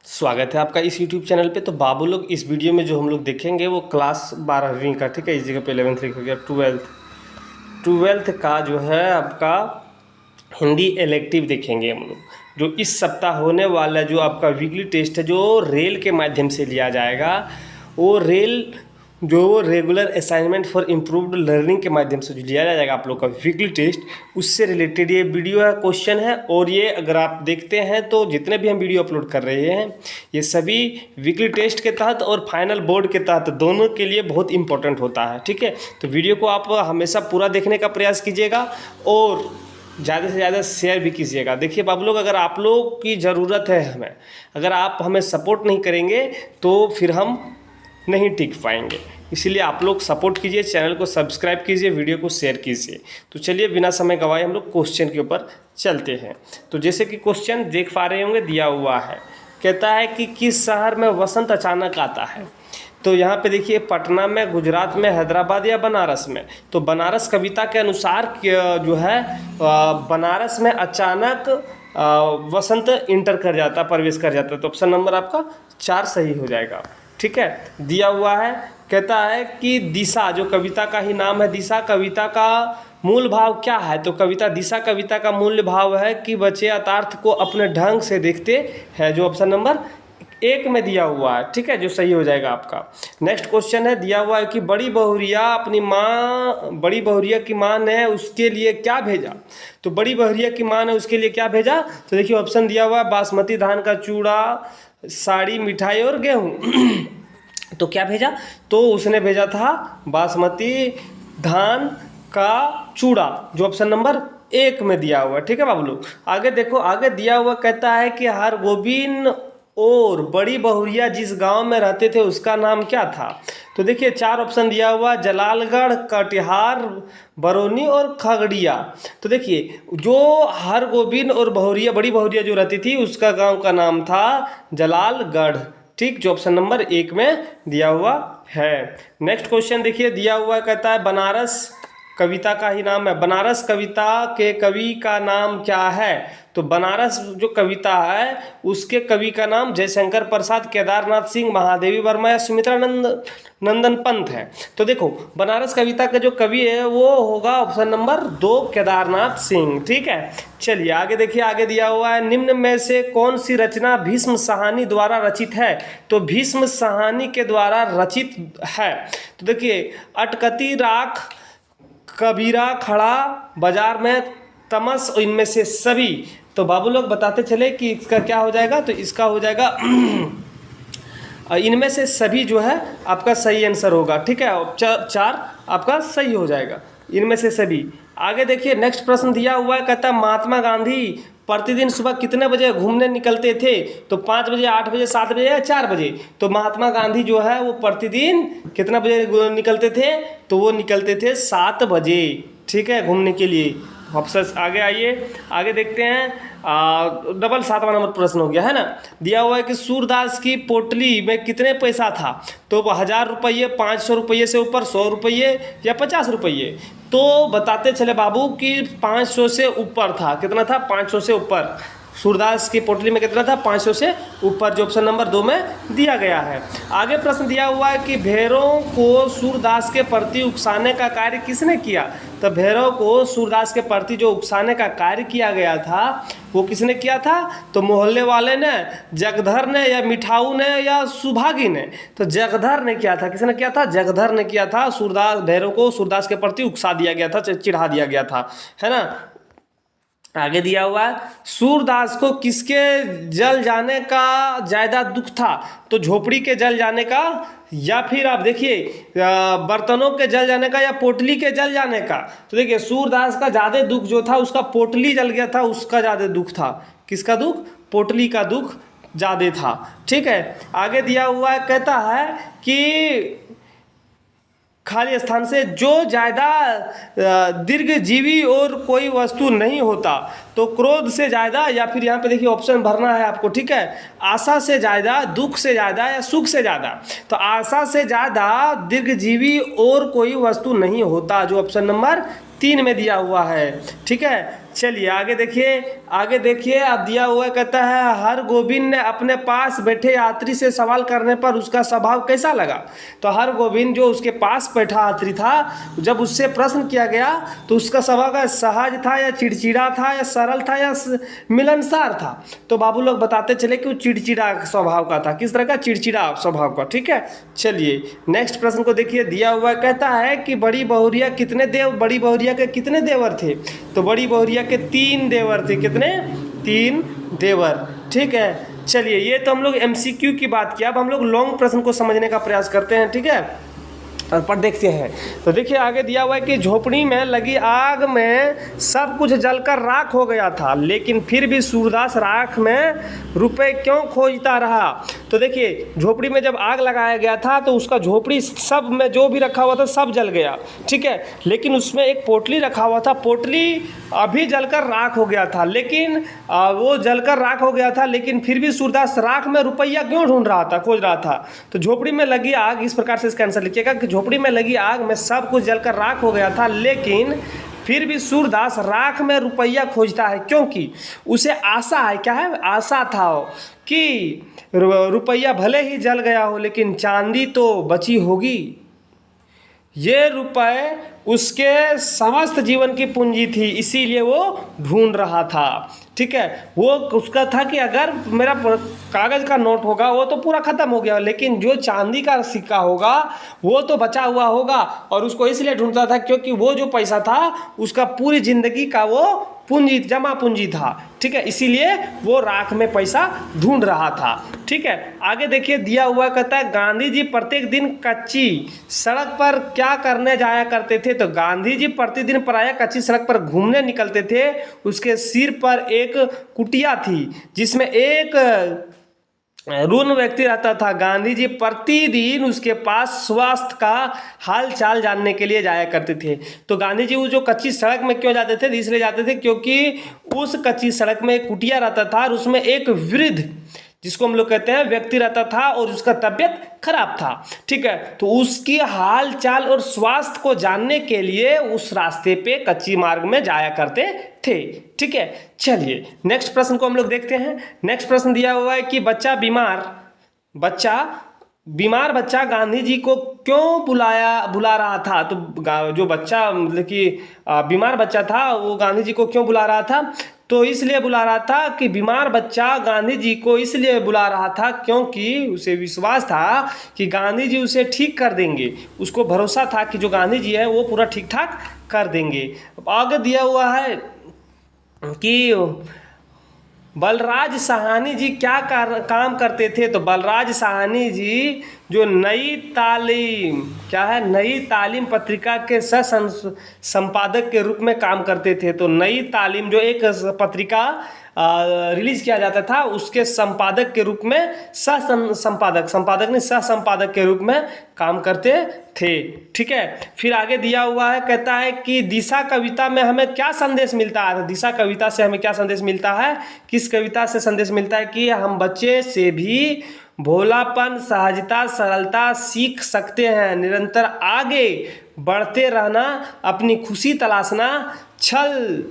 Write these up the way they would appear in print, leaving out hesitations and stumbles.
स्वागत है आपका इस YouTube चैनल पे। तो बाबू लोग, इस वीडियो में जो हम लोग देखेंगे वो क्लास 12वीं का, ठीक है। इस जगह पे 11th लिखा गया, ट्वेल्थ का जो है आपका हिंदी इलेक्टिव देखेंगे हम लोग। जो इस सप्ताह होने वाला जो आपका वीकली टेस्ट है, जो रेल के माध्यम से लिया जाएगा, वो regular assignment for improved learning के माध्यम से जो लिया जाएगा आप लोग का वीकली टेस्ट, उससे रिलेटेड ये वीडियो है, क्वेश्चन है। और ये अगर आप देखते हैं तो जितने भी हम वीडियो अपलोड कर रहे हैं, ये सभी वीकली टेस्ट के तहत और फाइनल बोर्ड के तहत दोनों के लिए बहुत इंपॉर्टेंट होता है, ठीक है। तो वीडियो को आप हमेशा पूरा देखने का प्रयास कीजिएगा और ज़्यादा से ज़्यादा शेयर भी कीजिएगा। देखिए बाबू लोग, अगर आप लोग की ज़रूरत है हमें, अगर आप हमें सपोर्ट नहीं करेंगे तो फिर हम नहीं टिक पाएंगे। इसीलिए आप लोग सपोर्ट कीजिए, चैनल को सब्सक्राइब कीजिए, वीडियो को शेयर कीजिए। तो चलिए बिना समय गवाए हम लोग क्वेश्चन के ऊपर चलते हैं। तो जैसे कि क्वेश्चन देख पा रहे होंगे, दिया हुआ है, कहता है कि किस शहर में वसंत अचानक आता है। तो यहाँ पे देखिए, पटना में, गुजरात में, हैदराबाद या बनारस में। तो बनारस कविता के अनुसार जो है बनारस में अचानक वसंत इंटर कर जाता, प्रवेश कर जाता है। तो ऑप्शन नंबर आपका 4 सही हो जाएगा, ठीक है। दिया हुआ है, कहता है कि दिशा, जो कविता का ही नाम है दिशा, कविता का मूल भाव क्या है। तो दिशा कविता का मूल भाव है कि बच्चे यथार्थ को अपने ढंग से देखते हैं, जो ऑप्शन नंबर 1 में दिया हुआ है, ठीक है, जो सही हो जाएगा आपका। नेक्स्ट क्वेश्चन है, दिया हुआ है कि बड़ी बहुरिया की माँ ने उसके लिए क्या भेजा। तो बड़ी बहुरिया की माँ ने उसके लिए क्या भेजा। तो देखिए ऑप्शन दिया हुआ है, बासमती धान का चूड़ा, साड़ी, मिठाई और गेहूँ। तो क्या भेजा, तो उसने भेजा था बासमती धान का चूड़ा, जो ऑप्शन नंबर 1 में दिया हुआ है, ठीक है बाबू लोग। आगे देखो, आगे दिया हुआ कहता है कि हर गोविंद और बड़ी बहुरिया जिस गांव में रहते थे उसका नाम क्या था। तो देखिए 4 ऑप्शन दिया हुआ, जलालगढ़, कटिहार, बरौनी और खगड़िया। तो देखिए जो हर गोविंद और बड़ी बहुरिया जो रहती थी उसका गांव का नाम था जलालगढ़, ठीक, जो ऑप्शन नंबर 1 में दिया हुआ है। नेक्स्ट क्वेश्चन देखिए, दिया हुआ कहता है बनारस कविता का ही नाम है, बनारस कविता के कवि का नाम क्या है। तो बनारस जो कविता है उसके कवि का नाम जयशंकर प्रसाद, केदारनाथ सिंह, महादेवी वर्मा या सुमित्रा नंदन पंत है। तो देखो बनारस कविता का जो कवि है वो होगा ऑप्शन नंबर 2 केदारनाथ सिंह, ठीक है। चलिए आगे देखिए, आगे दिया हुआ है, निम्न में से कौन सी रचना भीष्म साहनी द्वारा रचित है। तो भीष्म साहनी के द्वारा रचित है। तो देखिए, अटकती राख, कबीरा खड़ा, बाजार में तमस, इनमें से सभी। तो बाबू लोग बताते चले कि इसका क्या हो जाएगा। तो इसका हो जाएगा इनमें से सभी जो है आपका सही आंसर होगा, ठीक है। 4 आपका सही हो जाएगा, इनमें से सभी। आगे देखिए, नेक्स्ट प्रश्न दिया हुआ है, कहता है महात्मा गांधी प्रतिदिन सुबह कितने बजे घूमने निकलते थे। तो 5 बजे, 8 बजे, 7 बजे या 4 बजे। तो महात्मा गांधी जो है वो प्रतिदिन कितना बजे निकलते थे। तो वो निकलते थे 7 बजे, ठीक है, घूमने के लिए। ऑप्शन आगे आइए, आगे देखते हैं। डबल 7वां नंबर प्रश्न हो गया है ना। दिया हुआ है कि सूरदास की पोटली में कितने पैसा था। तो 1000 रुपये, 500 रुपये से ऊपर, 100 रुपये या 50 रुपये। तो बताते चले बाबू कि 500 से ऊपर था। कितना था, 500 से ऊपर। सूरदास की पोटली में कितना था, 500 से ऊपर, जो ऑप्शन नंबर 2 में दिया गया है। आगे प्रश्न दिया हुआ है कि भैरव को सूरदास के प्रति उकसाने का कार्य किसने किया। तो भैरव को सूरदास के प्रति जो उकसाने का कार्य किया गया था वो किसने किया था। तो मोहल्ले वाले ने, जगधर ने या मिठाऊ ने या सुभागी ने। तो जगधर ने किया था। किसने किया था, जगधर ने किया था। भैरव को सूरदास के प्रति उकसा दिया गया था, चिढ़ा दिया गया था, है ना। आगे दिया हुआ है, सूरदास को किसके जल जाने का ज़्यादा दुख था। तो झोपड़ी के जल जाने का, या फिर आप देखिए बर्तनों के जल जाने का, या पोटली के जल जाने का। तो देखिए सूरदास का ज़्यादा दुख जो था उसका पोटली जल गया था, उसका ज़्यादा दुख था। किसका दुख, पोटली का दुख ज़्यादा था, ठीक है। आगे दिया हुआ है, कहता है कि खाली स्थान से जो ज़्यादा दीर्घजीवी और कोई वस्तु नहीं होता। तो क्रोध से ज़्यादा, या फिर यहाँ पे देखिए ऑप्शन भरना है आपको, ठीक है। आशा से ज़्यादा, दुख से ज़्यादा या सुख से ज़्यादा। तो आशा से ज़्यादा दीर्घजीवी और कोई वस्तु नहीं होता, जो ऑप्शन नंबर 3 में दिया हुआ है, ठीक है। चलिए आगे देखिए अब दिया हुआ है, कहता है हर गोविंद ने अपने पास बैठे यात्री से सवाल करने पर उसका स्वभाव कैसा लगा। तो हर गोविंद जो उसके पास बैठा यात्री था, जब उससे प्रश्न किया गया तो उसका स्वभाव का सहज था या चिड़चिड़ा था या सरल था या मिलनसार था। तो बाबू लोग बताते चले कि वो चिड़चिड़ा स्वभाव का था। किस तरह का? चिड़चिड़ा स्वभाव का। ठीक है, चलिए नेक्स्ट प्रश्न को देखिए। दिया हुआ कहता है कि बड़ी बहुरिया के कितने देवर थे। तो बड़ी बहुरिया के 3 देवर थे। कितने? 3 देवर। ठीक है, चलिए ये तो हम लोग MCQ की बात किया। अब हम लोग लॉन्ग प्रश्न को समझने का प्रयास करते हैं। ठीक है, पर देखते हैं। तो देखिए आगे दिया हुआ है कि झोपड़ी में लगी आग में सब कुछ जलकर राख हो गया था, लेकिन फिर भी सूरदास राख में रुपए क्यों खोजता रहा। तो देखिए झोपड़ी में जब आग लगाया गया था तो उसका झोपड़ी सब में जो भी रखा हुआ था सब जल गया। ठीक है, लेकिन उसमें एक पोटली रखा हुआ था, पोटली अभी जलकर राख हो गया था, लेकिन वो जलकर राख हो गया था, लेकिन फिर भी सूरदास राख में रुपया क्यों ढूंढ रहा था, खोज रहा था। तो झोपड़ी में लगी आग, इस प्रकार से इसका आंसर लिखिएगा कि झोपड़ी में लगी आग में सब कुछ जलकर राख हो गया था, लेकिन फिर भी सूरदास राख में रुपया खोजता है, क्योंकि उसे आशा है। क्या है? आशा था कि रुपया भले ही जल गया हो लेकिन चांदी तो बची होगी। ये रुपए उसके समस्त जीवन की पूंजी थी, इसीलिए वो ढूंढ रहा था। ठीक है, वो उसका था कि अगर मेरा कागज़ का नोट होगा वो तो पूरा ख़त्म हो गया, लेकिन जो चांदी का सिक्का होगा वो तो बचा हुआ होगा। और उसको इसलिए ढूंढता था क्योंकि वो जो पैसा था उसका पूरी ज़िंदगी का वो पूंजी, जमा पूंजी था। ठीक है, इसीलिए वो राख में पैसा ढूंढ रहा था। ठीक है, आगे देखिए दिया हुआ कहता है गांधी जी प्रत्येक दिन कच्ची सड़क पर क्या करने जाया करते थे। तो गांधी जी प्रतिदिन प्रायः कच्ची सड़क पर घूमने निकलते थे। उसके सिर पर एक कुटिया थी जिसमें एक रून व्यक्ति रहता था। गांधी जी प्रतिदिन उसके पास स्वास्थ्य का हाल चाल जानने के लिए जाया करते थे। तो गांधी जी वो जो कच्ची सड़क में क्यों जाते थे? इसलिए जाते थे क्योंकि उस कच्ची सड़क में एक कुटिया रहता था और उसमें एक वृद्ध, जिसको हम लोग कहते हैं, व्यक्ति रहता था और उसका तबीयत खराब था। ठीक है, तो उसकी हाल चाल और स्वास्थ्य को जानने के लिए उस रास्ते पे कच्ची मार्ग में जाया करते थे। ठीक है, चलिए नेक्स्ट प्रश्न को हम लोग देखते हैं। नेक्स्ट प्रश्न दिया हुआ है कि बीमार बच्चा गांधी जी को क्यों बुला रहा था। तो जो बच्चा मतलब कि बीमार बच्चा था वो गांधी जी को क्यों बुला रहा था? तो इसलिए बुला रहा था कि बीमार बच्चा गांधी जी को इसलिए बुला रहा था क्योंकि उसे विश्वास था कि गांधी जी उसे ठीक कर देंगे। उसको भरोसा था कि जो गांधी जी है वो पूरा ठीक ठाक कर देंगे। आगे दिया हुआ है कि बलराज साहनी जी क्या काम करते थे। तो बलराज साहनी जी जो नई तालीम पत्रिका के सह संपादक के रूप में काम करते थे। तो नई तालीम जो एक पत्रिका रिलीज किया जाता था उसके संपादक के रूप में सह संपादक के रूप में काम करते थे। ठीक है, फिर आगे दिया हुआ है कहता है कि दिशा कविता में हमें क्या संदेश मिलता है। दिशा कविता से हमें क्या संदेश मिलता है? किस कविता से संदेश मिलता है कि हम बच्चे से भी भोलापन, सहजता, सरलता सीख सकते हैं, निरंतर आगे बढ़ते रहना, अपनी खुशी तलाशना, छल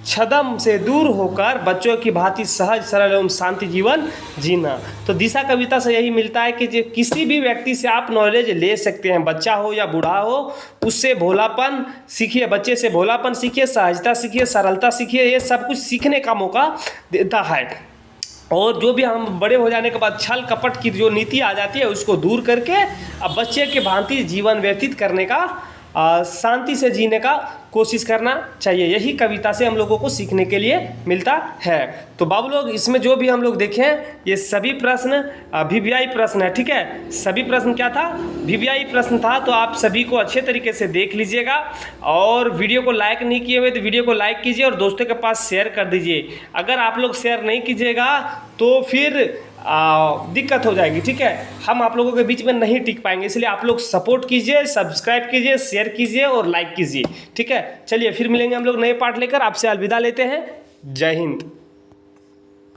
छदम से दूर होकर बच्चों की भांति सहज सरल एवं शांति जीवन जीना। तो दिशा कविता से यही मिलता है कि जो किसी भी व्यक्ति से आप नॉलेज ले सकते हैं, बच्चा हो या बूढ़ा हो, उससे भोलापन सीखिए, बच्चे से भोलापन सीखिए, सहजता सीखिए, सरलता सीखिए। ये सब कुछ सीखने का मौका देता है। और जो भी हम बड़े हो जाने के बाद छल कपट की जो नीति आ जाती है उसको दूर करके अब बच्चे के भांति जीवन व्यतीत करने का, शांति से जीने का कोशिश करना चाहिए। यही कविता से हम लोगों को सीखने के लिए मिलता है। तो बाबू लोग इसमें जो भी हम लोग देखें ये सभी प्रश्न VVI प्रश्न है। ठीक है, सभी प्रश्न क्या था? VVI प्रश्न था। तो आप सभी को अच्छे तरीके से देख लीजिएगा और वीडियो को लाइक नहीं किए हुए तो वीडियो को लाइक कीजिए और दोस्तों के पास शेयर कर दीजिए। अगर आप लोग शेयर नहीं कीजिएगा तो फिर दिक्कत हो जाएगी। ठीक है, हम आप लोगों के बीच में नहीं टिक पाएंगे, इसलिए आप लोग सपोर्ट कीजिए, सब्सक्राइब कीजिए, शेयर कीजिए और लाइक कीजिए। ठीक है, चलिए फिर मिलेंगे हम लोग नए पार्ट लेकर। आपसे अलविदा लेते हैं। जय हिंद।